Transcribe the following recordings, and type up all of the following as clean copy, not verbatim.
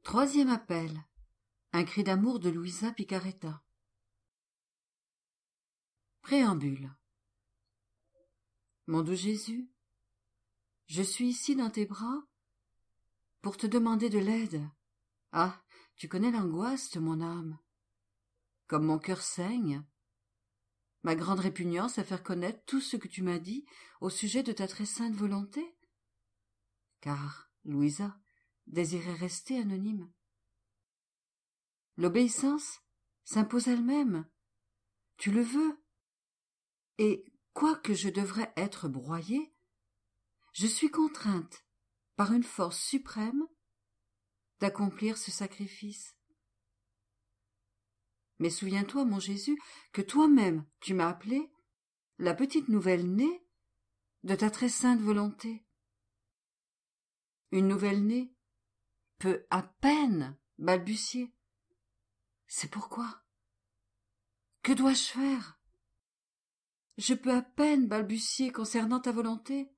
Troisième appel. Un cri d'amour de Louisa Picaretta. Préambule. Mon doux Jésus, je suis ici dans tes bras pour te demander de l'aide. Ah, tu connais l'angoisse de mon âme. Comme mon cœur saigne, ma grande répugnance à faire connaître tout ce que tu m'as dit au sujet de ta très sainte volonté. Car Louisa désirait rester anonyme. L'obéissance s'impose elle-même. Tu le veux. Et quoique je devrais être broyée, je suis contrainte, par une force suprême, d'accomplir ce sacrifice. Mais souviens-toi, mon Jésus, que toi-même tu m'as appelée la petite nouvelle-née de ta très sainte volonté. Une nouvelle-née peut à peine balbutier. C'est pourquoi. Que dois-je faire? Je peux à peine balbutier concernant ta volonté.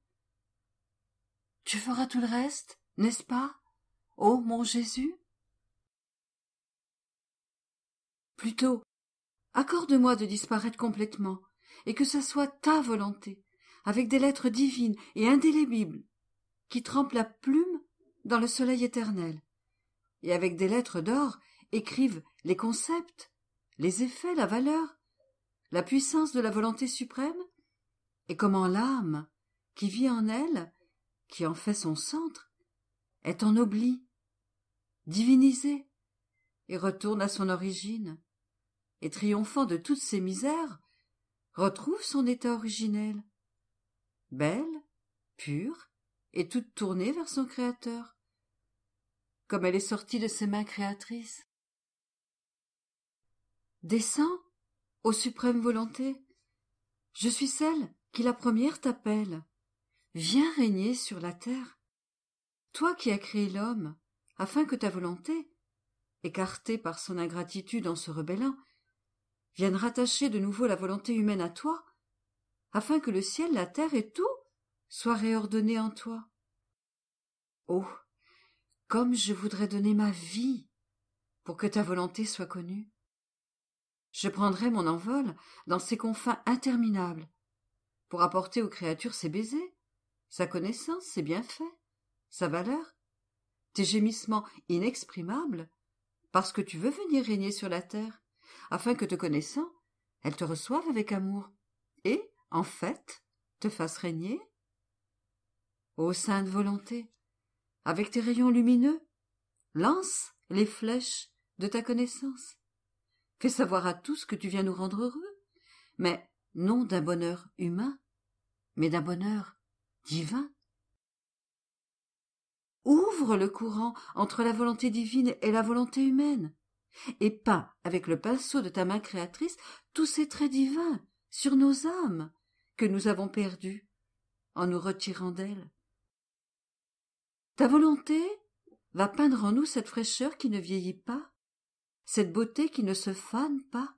Tu feras tout le reste, n'est-ce pas, ô mon Jésus? Plutôt, accorde-moi de disparaître complètement, et que ce soit ta volonté, avec des lettres divines et indélébiles, qui trempent la plume dans le soleil éternel, et avec des lettres d'or écrivent les concepts, les effets, la valeur, la puissance de la volonté suprême, et comment l'âme, qui vit en elle, qui en fait son centre, est ennoblie, divinisée, et retourne à son origine, et triomphant de toutes ses misères, retrouve son état originel, belle, pure, et toute tournée vers son Créateur, comme elle est sortie de ses mains créatrices. Descends, ô suprême volonté, je suis celle qui la première t'appelle. Viens régner sur la terre. Toi qui as créé l'homme, afin que ta volonté, écartée par son ingratitude en se rebellant, vienne rattacher de nouveau la volonté humaine à toi, afin que le ciel, la terre et tout soient réordonnés en toi. Oh, comme je voudrais donner ma vie pour que ta volonté soit connue. Je prendrai mon envol dans ces confins interminables pour apporter aux créatures ses baisers, sa connaissance, ses bienfaits, sa valeur, tes gémissements inexprimables, parce que tu veux venir régner sur la terre, afin que te connaissant, elle te reçoive avec amour, et, en fait, te fasse régner. Ô sainte volonté, avec tes rayons lumineux, lance les flèches de ta connaissance. Fais savoir à tous que tu viens nous rendre heureux, mais non d'un bonheur humain, mais d'un bonheur divin. Ouvre le courant entre la volonté divine et la volonté humaine, et peins avec le pinceau de ta main créatrice tous ces traits divins sur nos âmes que nous avons perdus en nous retirant d'elles. Ta volonté va peindre en nous cette fraîcheur qui ne vieillit pas, cette beauté qui ne se fane pas,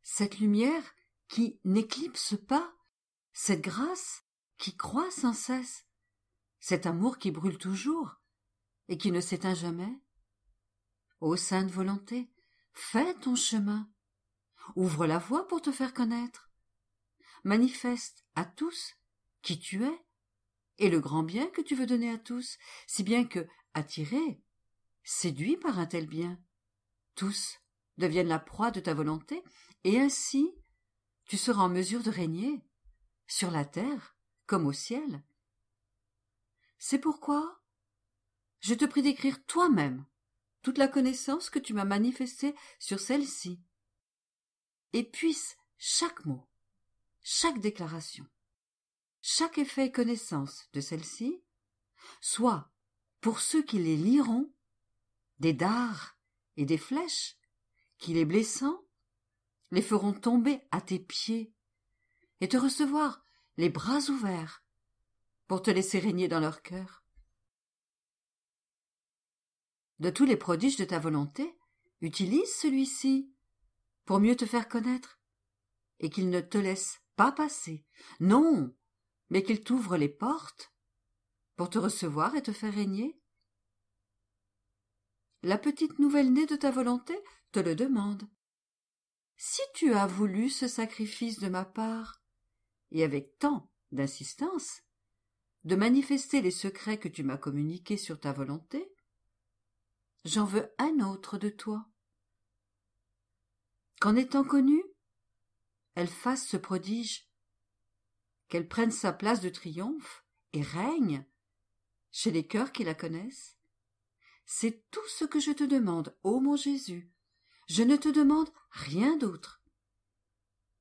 cette lumière qui n'éclipse pas, cette grâce qui croît sans cesse, cet amour qui brûle toujours et qui ne s'éteint jamais. Ô sainte volonté, fais ton chemin, ouvre la voie pour te faire connaître, manifeste à tous qui tu es et le grand bien que tu veux donner à tous, si bien que, attirés, séduits par un tel bien, tous deviennent la proie de ta volonté, et ainsi tu seras en mesure de régner, sur la terre comme au ciel. C'est pourquoi je te prie d'écrire toi-même toute la connaissance que tu m'as manifestée sur celle-ci, et puisse chaque mot, chaque déclaration, chaque effet et connaissance de celle-ci, soit, pour ceux qui les liront, des dards et des flèches qui, les blessant, les feront tomber à tes pieds et te recevoir les bras ouverts pour te laisser régner dans leur cœur. De tous les prodiges de ta volonté, utilise celui-ci pour mieux te faire connaître, et qu'il ne te laisse pas passer, non, mais qu'il t'ouvre les portes pour te recevoir et te faire régner. la petite nouvelle-née de ta volonté te le demande. Si tu as voulu ce sacrifice de ma part, et avec tant d'insistance, de manifester les secrets que tu m'as communiqués sur ta volonté, j'en veux un autre de toi. Qu'en étant connue, elle fasse ce prodige, qu'elle prenne sa place de triomphe et règne chez les cœurs qui la connaissent. C'est tout ce que je te demande, ô mon Jésus. Je ne te demande rien d'autre.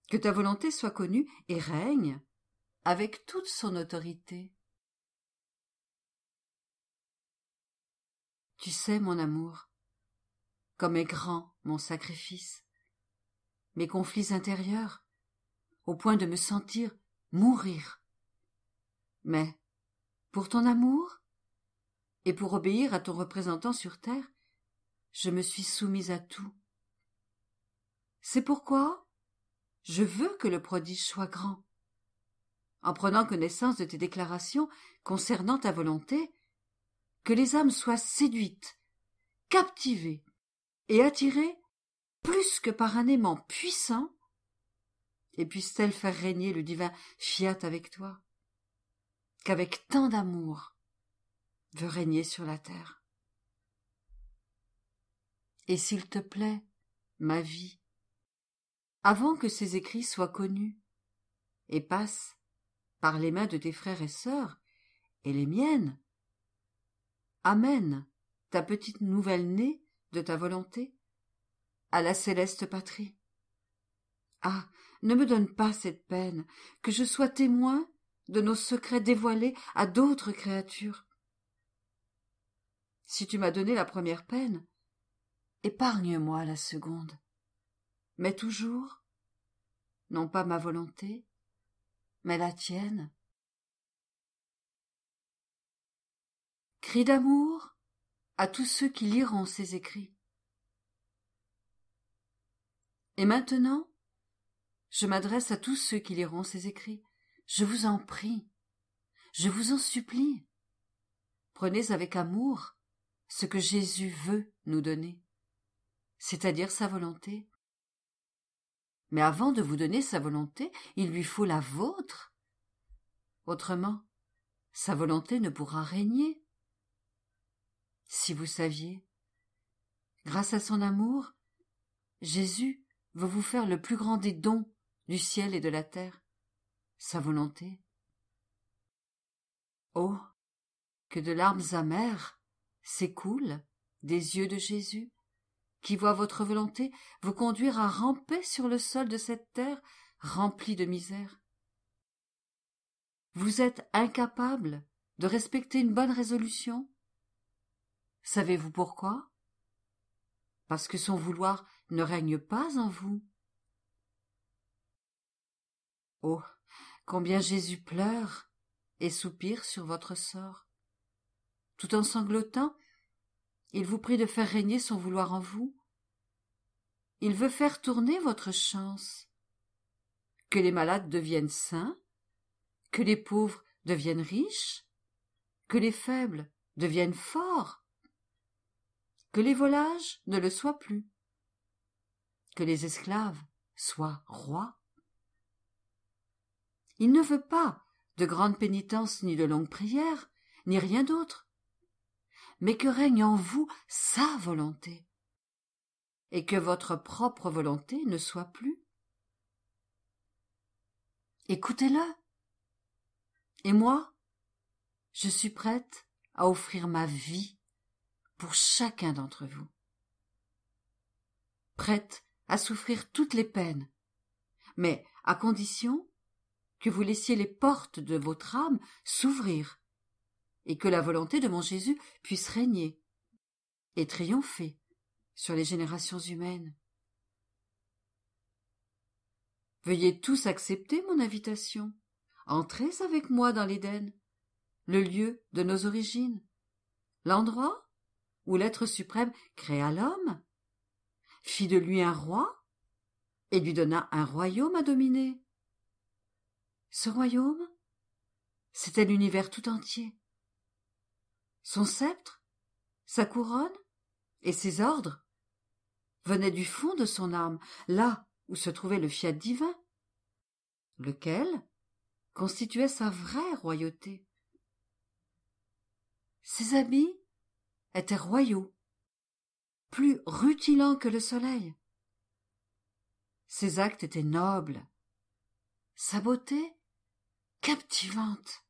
Que ta volonté soit connue et règne avec toute son autorité. Tu sais, mon amour, comme est grand mon sacrifice, mes conflits intérieurs, au point de me sentir mourir. Mais, pour ton amour, et pour obéir à ton représentant sur terre, je me suis soumise à tout. C'est pourquoi je veux que le prodige soit grand. En prenant connaissance de tes déclarations concernant ta volonté, que les âmes soient séduites, captivées et attirées plus que par un aimant puissant, et puissent-elles faire régner le divin fiat avec toi, qu'avec tant d'amour veut régner sur la terre. Et s'il te plaît, ma vie, avant que ces écrits soient connus et passent par les mains de tes frères et sœurs et les miennes, amène ta petite nouvelle-née de ta volonté à la céleste patrie. Ah, ne me donne pas cette peine, que je sois témoin de nos secrets dévoilés à d'autres créatures. Si tu m'as donné la première peine, épargne-moi la seconde, mais toujours, non pas ma volonté, mais la tienne. Cri d'amour à tous ceux qui liront ces écrits. Et maintenant, je m'adresse à tous ceux qui liront ces écrits. Je vous en prie, je vous en supplie. Prenez avec amour ce que Jésus veut nous donner, c'est-à-dire sa volonté. Mais avant de vous donner sa volonté, il lui faut la vôtre. Autrement, sa volonté ne pourra régner. Si vous saviez, grâce à son amour, Jésus veut vous faire le plus grand des dons du ciel et de la terre, sa volonté. Oh, que de larmes amères s'écoulent des yeux de Jésus, qui voit votre volonté vous conduire à ramper sur le sol de cette terre remplie de misère. Vous êtes incapable de respecter une bonne résolution. Savez-vous pourquoi? Parce que son vouloir ne règne pas en vous. Oh, combien Jésus pleure et soupire sur votre sort. Tout en sanglotant, il vous prie de faire régner son vouloir en vous. Il veut faire tourner votre chance, que les malades deviennent sains, que les pauvres deviennent riches, que les faibles deviennent forts, que les volages ne le soient plus, que les esclaves soient rois. Il ne veut pas de grandes pénitences ni de longues prières, ni rien d'autre, mais que règne en vous sa volonté, et que votre propre volonté ne soit plus. Écoutez-le. Et moi, je suis prête à offrir ma vie pour chacun d'entre vous. Prête à souffrir toutes les peines, mais à condition que vous laissiez les portes de votre âme s'ouvrir et que la volonté de mon Jésus puisse régner et triompher sur les générations humaines. Veuillez tous accepter mon invitation. Entrez avec moi dans l'Éden, le lieu de nos origines, l'endroit où l'être suprême créa l'homme, fit de lui un roi et lui donna un royaume à dominer. Ce royaume, c'était l'univers tout entier. Son sceptre, sa couronne, Et ses ordres venaient du fond de son âme, là où se trouvait le fiat divin, lequel constituait sa vraie royauté. Ses habits étaient royaux, plus rutilants que le soleil. Ses actes étaient nobles, sa beauté captivante.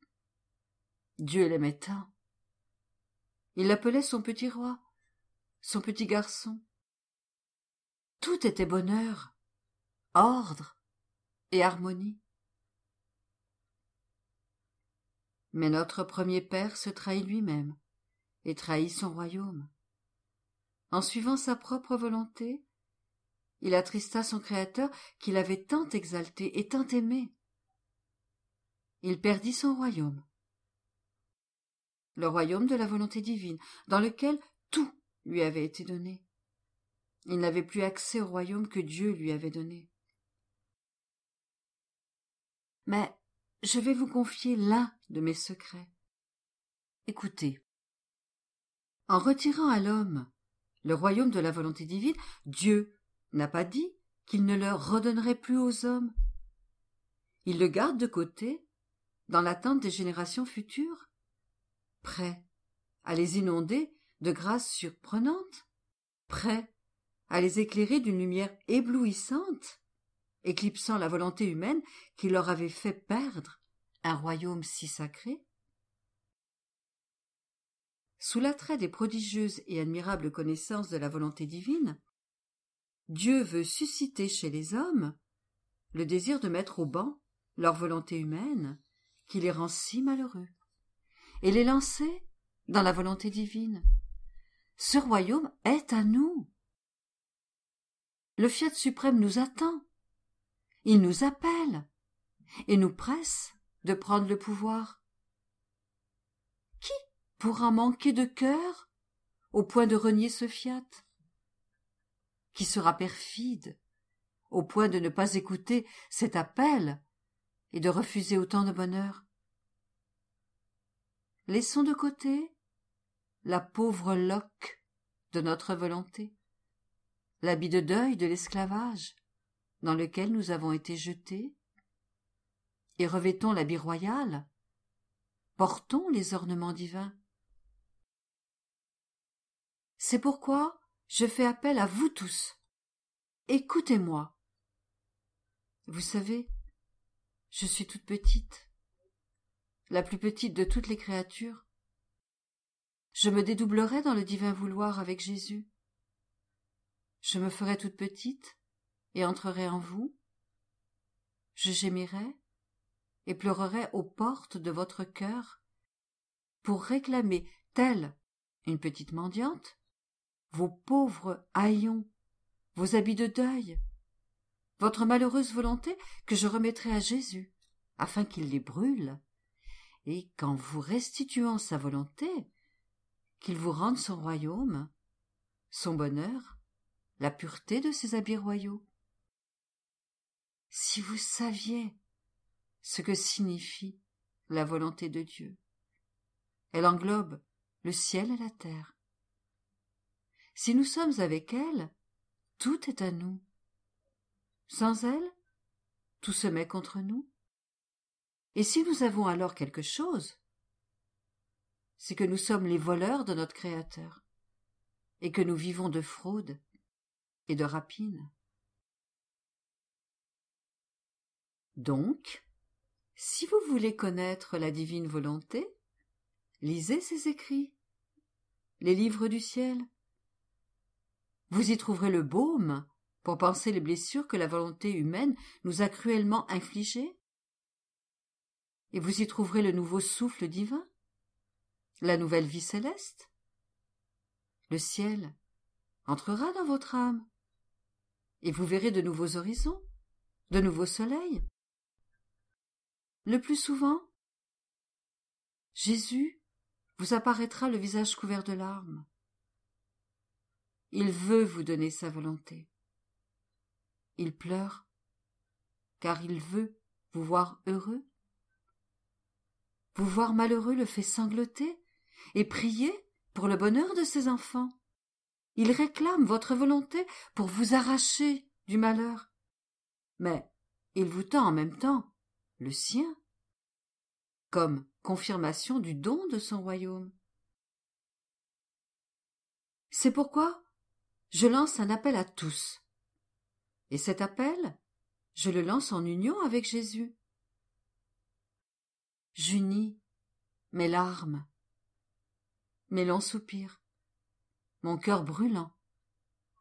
Dieu l'aimait tant. Il l'appelait son petit roi, son petit garçon. Tout était bonheur, ordre et harmonie. Mais notre premier père se trahit lui-même et trahit son royaume. En suivant sa propre volonté, il attrista son Créateur qu'il avait tant exalté et tant aimé. Il perdit son royaume, le royaume de la volonté divine, dans lequel tout lui avait été donné. Il n'avait plus accès au royaume que Dieu lui avait donné. Mais je vais vous confier l'un de mes secrets. Écoutez. En retirant à l'homme le royaume de la volonté divine, Dieu n'a pas dit qu'il ne le redonnerait plus aux hommes. Il le garde de côté, dans l'attente des générations futures, prêt à les inonder de grâces surprenantes, prêt à les éclairer d'une lumière éblouissante, éclipsant la volonté humaine qui leur avait fait perdre un royaume si sacré. Sous l'attrait des prodigieuses et admirables connaissances de la volonté divine, Dieu veut susciter chez les hommes le désir de mettre au ban leur volonté humaine qui les rend si malheureux, et les lancer dans la volonté divine. Ce royaume est à nous. Le Fiat suprême nous attend. Il nous appelle et nous presse de prendre le pouvoir. Qui pourra manquer de cœur au point de renier ce Fiat? Qui sera perfide au point de ne pas écouter cet appel et de refuser autant de bonheur? Laissons de côté la pauvre loque de notre volonté, l'habit de deuil de l'esclavage dans lequel nous avons été jetés, et revêtons l'habit royal, portons les ornements divins. C'est pourquoi je fais appel à vous tous. Écoutez-moi. Vous savez, je suis toute petite, la plus petite de toutes les créatures. Je me dédoublerai dans le divin vouloir avec Jésus. Je me ferai toute petite et entrerai en vous. Je gémirai et pleurerai aux portes de votre cœur pour réclamer, telle une petite mendiante, vos pauvres haillons, vos habits de deuil, votre malheureuse volonté que je remettrai à Jésus, afin qu'il les brûle, et qu'en vous restituant sa volonté, qu'il vous rende son royaume, son bonheur, la pureté de ses habits royaux. Si vous saviez ce que signifie la volonté de Dieu, elle englobe le ciel et la terre. Si nous sommes avec elle, tout est à nous. Sans elle, tout se met contre nous. Et si nous avons alors quelque chose, c'est que nous sommes les voleurs de notre Créateur, et que nous vivons de fraude et de rapine. Donc, si vous voulez connaître la divine volonté, lisez ses écrits, les livres du ciel. Vous y trouverez le baume pour panser les blessures que la volonté humaine nous a cruellement infligées. Et vous y trouverez le nouveau souffle divin, la nouvelle vie céleste. Le ciel entrera dans votre âme, et vous verrez de nouveaux horizons, de nouveaux soleils. Le plus souvent, Jésus vous apparaîtra le visage couvert de larmes. Il veut vous donner sa volonté. Il pleure, car il veut vous voir heureux. Vous voir malheureux le fait sangloter et prier pour le bonheur de ses enfants. Il réclame votre volonté pour vous arracher du malheur. Mais il vous tend en même temps le sien, comme confirmation du don de son royaume. C'est pourquoi je lance un appel à tous. Et cet appel, je le lance en union avec Jésus. J'unis mes larmes, mes longs soupirs, mon cœur brûlant,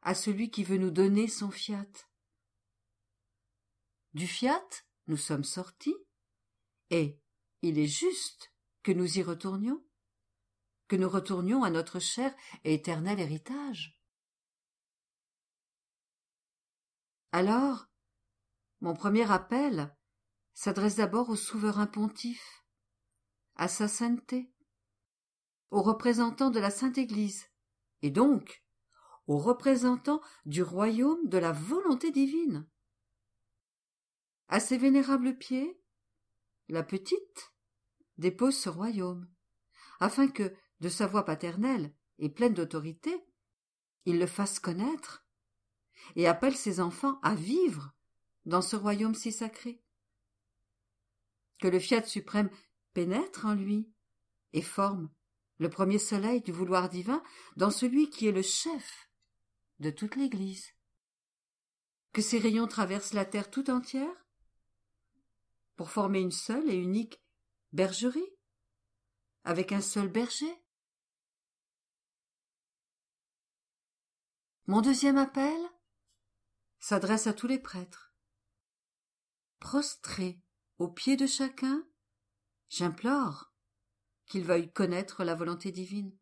à celui qui veut nous donner son fiat. Du fiat, nous sommes sortis, et il est juste que nous y retournions, que nous retournions à notre cher et éternel héritage. Alors, mon premier appel s'adresse d'abord au souverain pontife, à sa sainteté, aux représentants de la Sainte Église, et donc aux représentants du royaume de la volonté divine. À ses vénérables pieds, la petite dépose ce royaume, afin que, de sa voix paternelle et pleine d'autorité, il le fasse connaître et appelle ses enfants à vivre dans ce royaume si sacré. Que le fiat suprême pénètre en lui et forme le premier soleil du vouloir divin dans celui qui est le chef de toute l'Église. Que ses rayons traversent la terre tout entière pour former une seule et unique bergerie avec un seul berger. Mon deuxième appel s'adresse à tous les prêtres. Prostrés aux pieds de chacun, j'implore qu'ils veuillent connaître la volonté divine.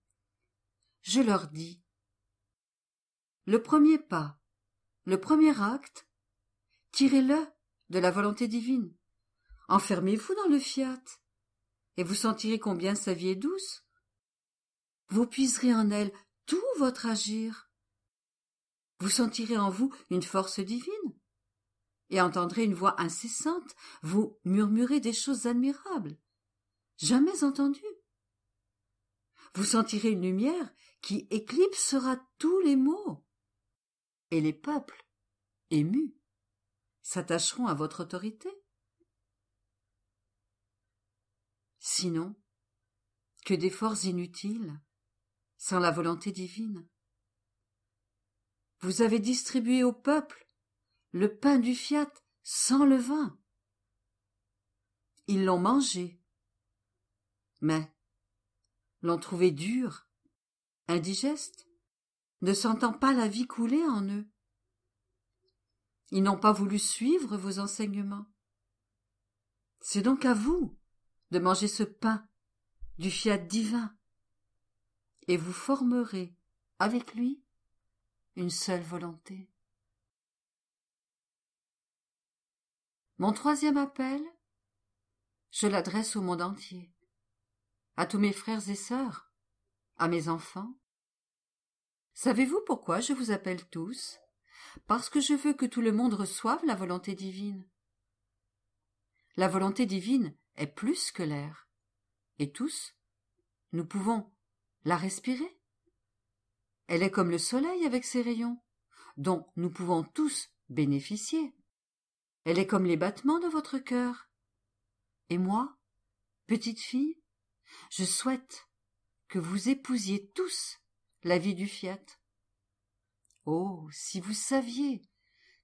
Je leur dis, le premier pas, le premier acte, tirez-le de la volonté divine. Enfermez-vous dans le fiat, et vous sentirez combien sa vie est douce. Vous puiserez en elle tout votre agir. Vous sentirez en vous une force divine, et entendrez une voix incessante vous murmurer des choses admirables, jamais entendues. Vous sentirez une lumière qui éclipsera tous les maux, et les peuples, émus, s'attacheront à votre autorité. Sinon, que d'efforts inutiles, sans la volonté divine. Vous avez distribué au peuple le pain du fiat sans levain. Ils l'ont mangé, mais l'ont trouvé dur, indigeste, ne sentant pas la vie couler en eux. Ils n'ont pas voulu suivre vos enseignements. C'est donc à vous de manger ce pain du fiat divin, et vous formerez avec lui une seule volonté. Mon troisième appel, je l'adresse au monde entier, à tous mes frères et sœurs, à mes enfants. Savez-vous pourquoi je vous appelle tous? Parce que je veux que tout le monde reçoive la volonté divine. La volonté divine est plus que l'air, et tous, nous pouvons la respirer. Elle est comme le soleil avec ses rayons, dont nous pouvons tous bénéficier. Elle est comme les battements de votre cœur. Et moi, petite fille, je souhaite que vous épousiez tous la vie du fiat. Oh, si vous saviez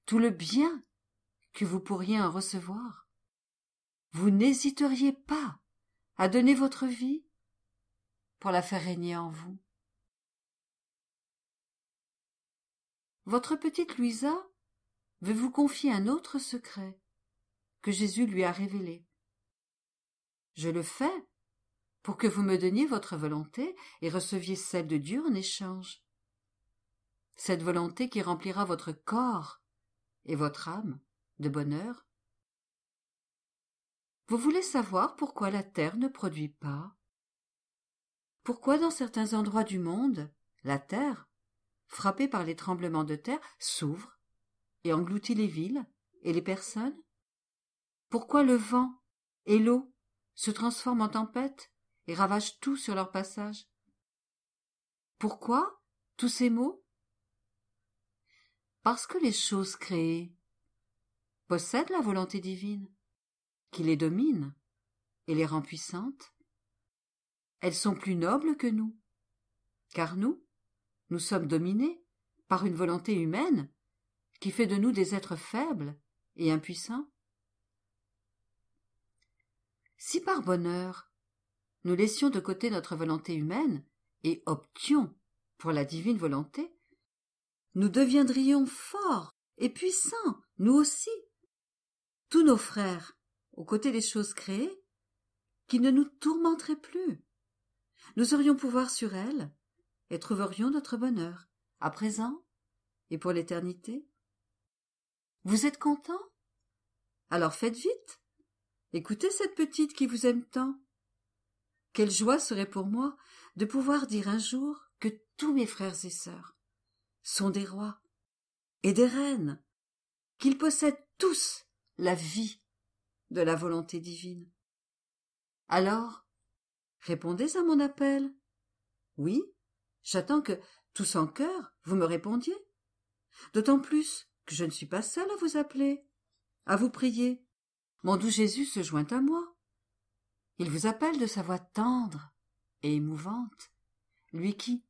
tout le bien que vous pourriez en recevoir, vous n'hésiteriez pas à donner votre vie pour la faire régner en vous. Votre petite Louisa veut vous confier un autre secret que Jésus lui a révélé. Je le fais pour que vous me donniez votre volonté et receviez celle de Dieu en échange. Cette volonté qui remplira votre corps et votre âme de bonheur. Vous voulez savoir pourquoi la terre ne produit pas? Pourquoi dans certains endroits du monde, la terre, frappée par les tremblements de terre, s'ouvre et engloutit les villes et les personnes? Pourquoi le vent et l'eau se transforment en tempête et ravagent tout sur leur passage? Pourquoi tous ces maux Parce que les choses créées possèdent la volonté divine, qui les domine et les rend puissantes. Elles sont plus nobles que nous, car nous sommes dominés par une volonté humaine qui fait de nous des êtres faibles et impuissants. Si par bonheur nous laissions de côté notre volonté humaine et options pour la divine volonté, nous deviendrions forts et puissants, nous aussi. Tous nos frères, aux côtés des choses créées, qui ne nous tourmenteraient plus. Nous aurions pouvoir sur elles et trouverions notre bonheur, à présent et pour l'éternité. Vous êtes content? Alors faites vite. Écoutez cette petite qui vous aime tant. Quelle joie serait pour moi de pouvoir dire un jour que tous mes frères et sœurs sont des rois et des reines, qu'ils possèdent tous la vie de la volonté divine. Alors, répondez à mon appel. Oui, j'attends que, tous en cœur, vous me répondiez. D'autant plus que je ne suis pas seule à vous appeler, à vous prier. Mon doux Jésus se joint à moi. Il vous appelle de sa voix tendre et émouvante, lui qui,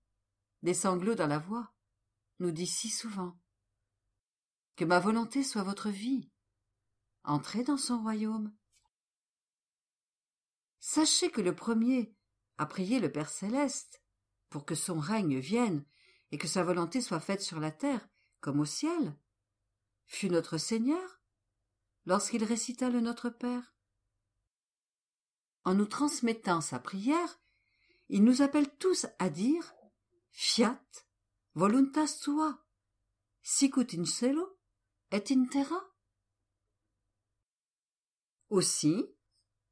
des sanglots dans la voix, nous dit si souvent « Que ma volonté soit votre vie, entrez dans son royaume ». Sachez que le premier à prier le Père céleste pour que son règne vienne et que sa volonté soit faite sur la terre comme au ciel fut notre Seigneur lorsqu'il récita le Notre Père. En nous transmettant sa prière, il nous appelle tous à dire « Fiat voluntas tua, sicut in cielo et in terra ». Aussi,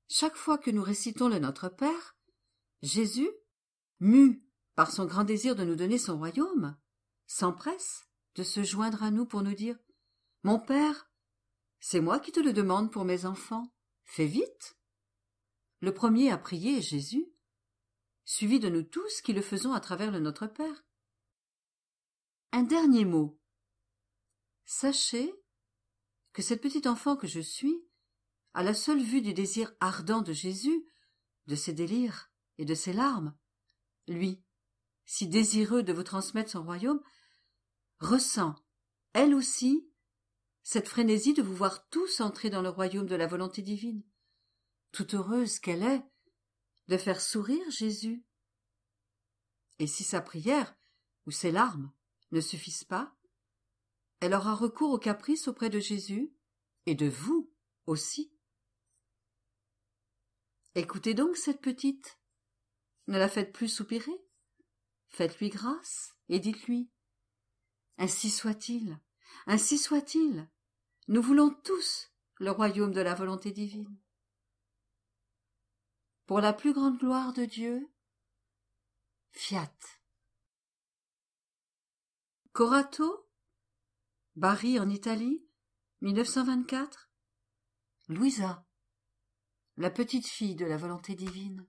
chaque fois que nous récitons le Notre Père, Jésus, mu par son grand désir de nous donner son royaume, s'empresse de se joindre à nous pour nous dire « Mon Père, c'est moi qui te le demande pour mes enfants, fais vite !» Le premier à prier est Jésus, suivi de nous tous qui le faisons à travers le Notre Père. Un dernier mot. Sachez que cette petite enfant que je suis, à la seule vue du désir ardent de Jésus, de ses délires et de ses larmes, lui, si désireux de vous transmettre son royaume, ressent, elle aussi, cette frénésie de vous voir tous entrer dans le royaume de la volonté divine, toute heureuse qu'elle est de faire sourire Jésus. Et si sa prière ou ses larmes ne suffisent pas, elle aura recours au caprice auprès de Jésus et de vous aussi. Écoutez donc cette petite, ne la faites plus soupirer, faites-lui grâce et dites-lui « Ainsi soit-il, ainsi soit-il, nous voulons tous le royaume de la volonté divine. » Pour la plus grande gloire de Dieu, Fiat. Corato, Bari en Italie, 1924. Louisa, la petite fille de la volonté divine.